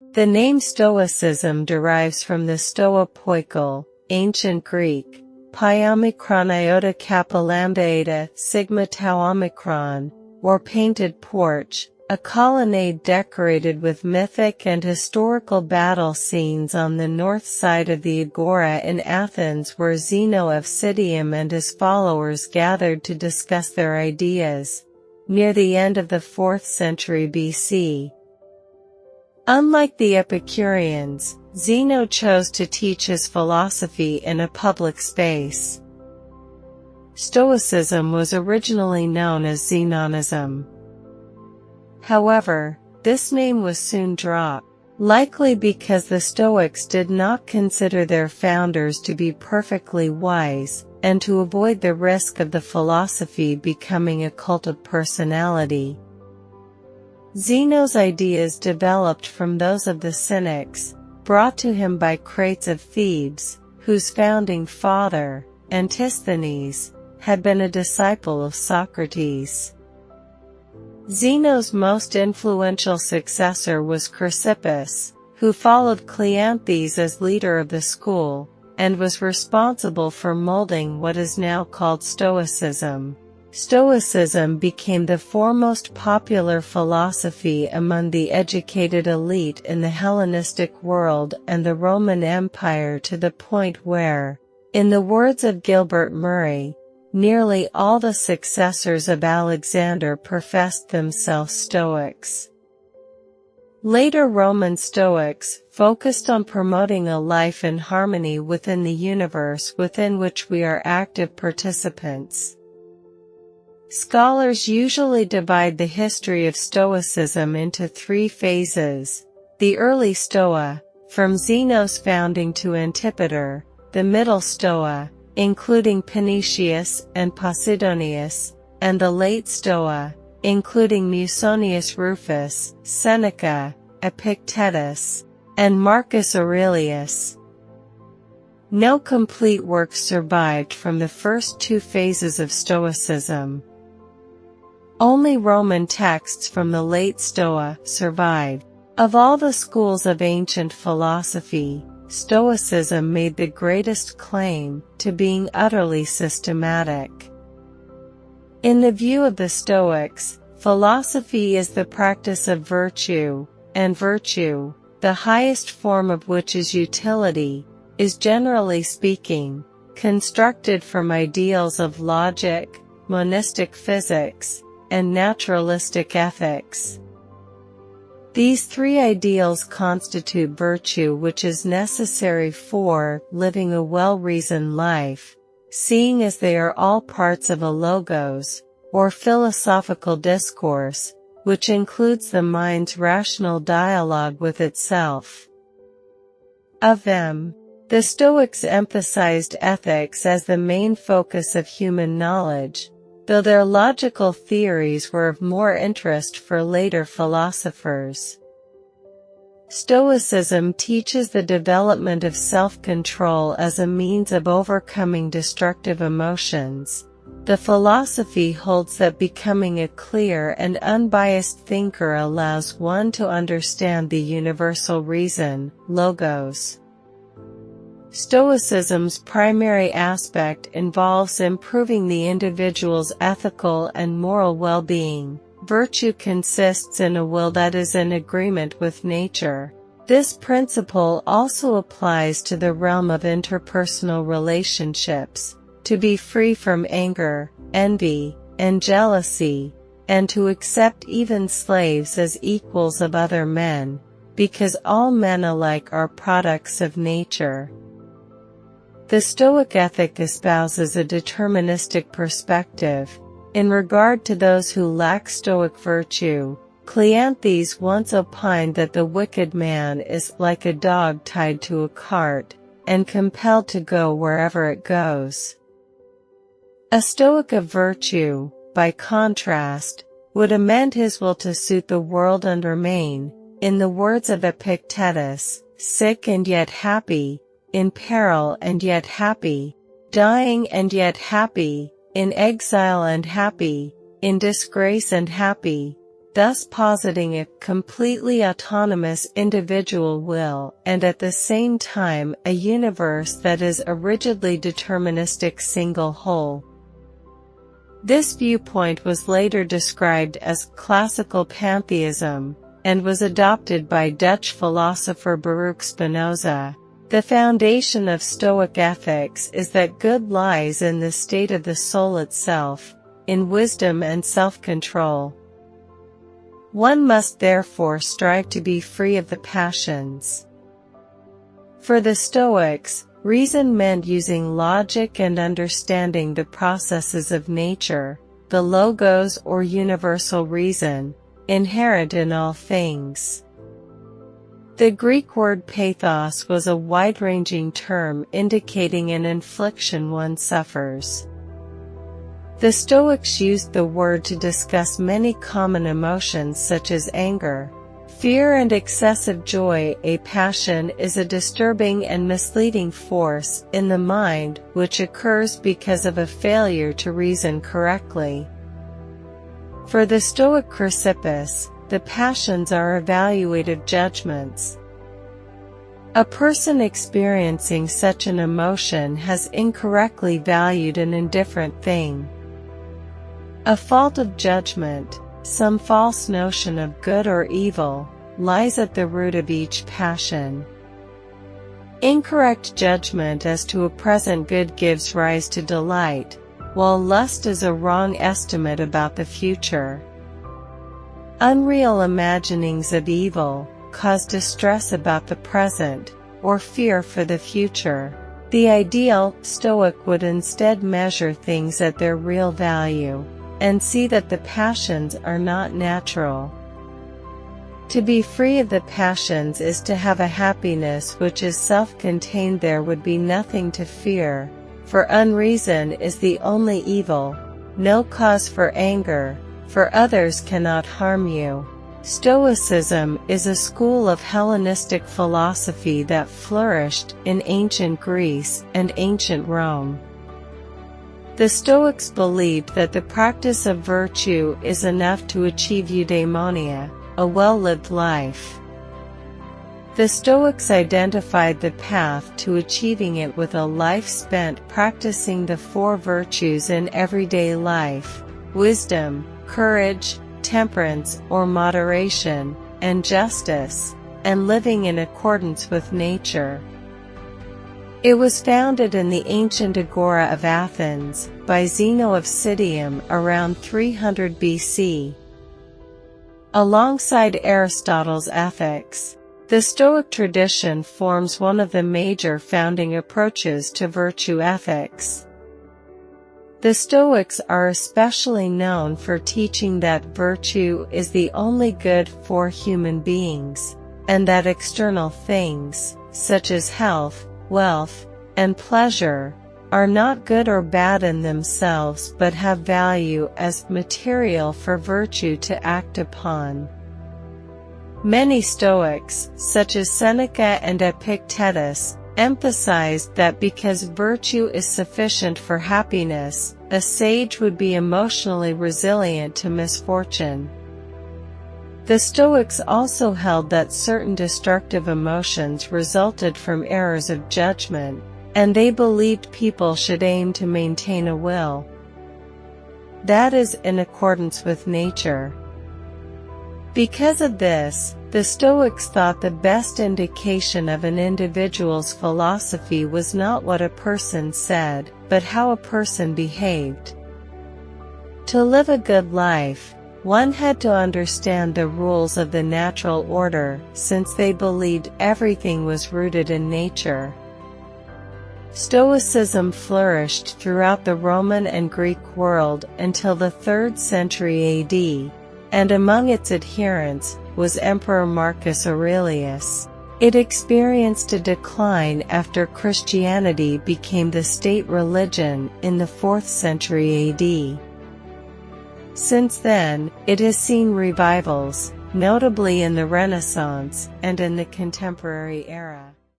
The name Stoicism derives from the stoa poikil, ancient Greek, pi omicron iota kappa lambda eta sigma tau omicron, or painted porch, a colonnade decorated with mythic and historical battle scenes on the north side of the agora in Athens, where Zeno of Citium and his followers gathered to discuss their ideas, near the end of the 4th century BC. Unlike the Epicureans, Zeno chose to teach his philosophy in a public space. Stoicism was originally known as Zenonism. However, this name was soon dropped, likely because the Stoics did not consider their founders to be perfectly wise, and to avoid the risk of the philosophy becoming a cult of personality. Zeno's ideas developed from those of the Cynics, brought to him by Crates of Thebes, whose founding father, Antisthenes, had been a disciple of Socrates. Zeno's most influential successor was Chrysippus, who followed Cleanthes as leader of the school, and was responsible for molding what is now called Stoicism. Stoicism became the foremost popular philosophy among the educated elite in the Hellenistic world and the Roman Empire, to the point where, in the words of Gilbert Murray, nearly all the successors of Alexander professed themselves Stoics. Later Roman Stoics focused on promoting a life in harmony within the universe within which we are active participants. Scholars usually divide the history of Stoicism into 3 phases: the early Stoa, from Zeno's founding to Antipater; the middle Stoa, including Panetius and Posidonius; and the late Stoa, including Musonius Rufus, Seneca, Epictetus, and Marcus Aurelius. No complete works survived from the first 2 phases of Stoicism. Only Roman texts from the late Stoa survived. Of all the schools of ancient philosophy, Stoicism made the greatest claim to being utterly systematic. In the view of the Stoics, philosophy is the practice of virtue, and virtue, the highest form of which is utility, is generally speaking, constructed from ideals of logic, monistic physics, and naturalistic ethics. These 3 ideals constitute virtue, which is necessary for living a well-reasoned life, seeing as they are all parts of a logos, or philosophical discourse, which includes the mind's rational dialogue with itself. Of them, the Stoics emphasized ethics as the main focus of human knowledge, though their logical theories were of more interest for later philosophers. Stoicism teaches the development of self-control as a means of overcoming destructive emotions. The philosophy holds that becoming a clear and unbiased thinker allows one to understand the universal reason, logos. Stoicism's primary aspect involves improving the individual's ethical and moral well-being. Virtue consists in a will that is in agreement with nature. This principle also applies to the realm of interpersonal relationships, to be free from anger, envy, and jealousy, and to accept even slaves as equals of other men, because all men alike are products of nature. The Stoic ethic espouses a deterministic perspective. In regard to those who lack Stoic virtue, Cleanthes once opined that the wicked man is like a dog tied to a cart, and compelled to go wherever it goes. A Stoic of virtue, by contrast, would amend his will to suit the world and remain, in the words of Epictetus, sick and yet happy, in peril and yet happy, dying and yet happy, in exile and happy, in disgrace and happy, thus positing a completely autonomous individual will and at the same time a universe that is a rigidly deterministic single whole. This viewpoint was later described as classical pantheism, and was adopted by Dutch philosopher Baruch Spinoza. The foundation of Stoic ethics is that good lies in the state of the soul itself, in wisdom and self-control. One must therefore strive to be free of the passions. For the Stoics, reason meant using logic and understanding the processes of nature, the logos or universal reason, inherent in all things. The Greek word pathos was a wide-ranging term indicating an infliction one suffers. The Stoics used the word to discuss many common emotions such as anger, fear and excessive joy. A passion is a disturbing and misleading force in the mind which occurs because of a failure to reason correctly. For the Stoic Chrysippus, the passions are evaluative judgments. A person experiencing such an emotion has incorrectly valued an indifferent thing. A fault of judgment, some false notion of good or evil, lies at the root of each passion. Incorrect judgment as to a present good gives rise to delight, while lust is a wrong estimate about the future. Unreal imaginings of evil cause distress about the present, or fear for the future. The ideal Stoic would instead measure things at their real value, and see that the passions are not natural. To be free of the passions is to have a happiness which is self-contained. There would be nothing to fear, for unreason is the only evil, no cause for anger, for others cannot harm you. Stoicism is a school of Hellenistic philosophy that flourished in ancient Greece and ancient Rome. The Stoics believed that the practice of virtue is enough to achieve eudaimonia, a well-lived life. The Stoics identified the path to achieving it with a life spent practicing the four virtues in everyday life: wisdom, courage, temperance or moderation, and justice, and living in accordance with nature. It was founded in the ancient Agora of Athens, by Zeno of Citium around 300 BC. Alongside Aristotle's Ethics, the Stoic tradition forms one of the major founding approaches to virtue ethics. The Stoics are especially known for teaching that virtue is the only good for human beings, and that external things, such as health, wealth, and pleasure, are not good or bad in themselves but have value as material for virtue to act upon. Many Stoics, such as Seneca and Epictetus, emphasized that because virtue is sufficient for happiness, a sage would be emotionally resilient to misfortune. The Stoics also held that certain destructive emotions resulted from errors of judgment, and they believed people should aim to maintain a will that is in accordance with nature. Because of this, the Stoics thought the best indication of an individual's philosophy was not what a person said, but how a person behaved. To live a good life, one had to understand the rules of the natural order, since they believed everything was rooted in nature. Stoicism flourished throughout the Roman and Greek world until the 3rd century AD, and among its adherents was Emperor Marcus Aurelius. It experienced a decline after Christianity became the state religion in the 4th century AD. Since then, it has seen revivals, notably in the Renaissance and in the contemporary era.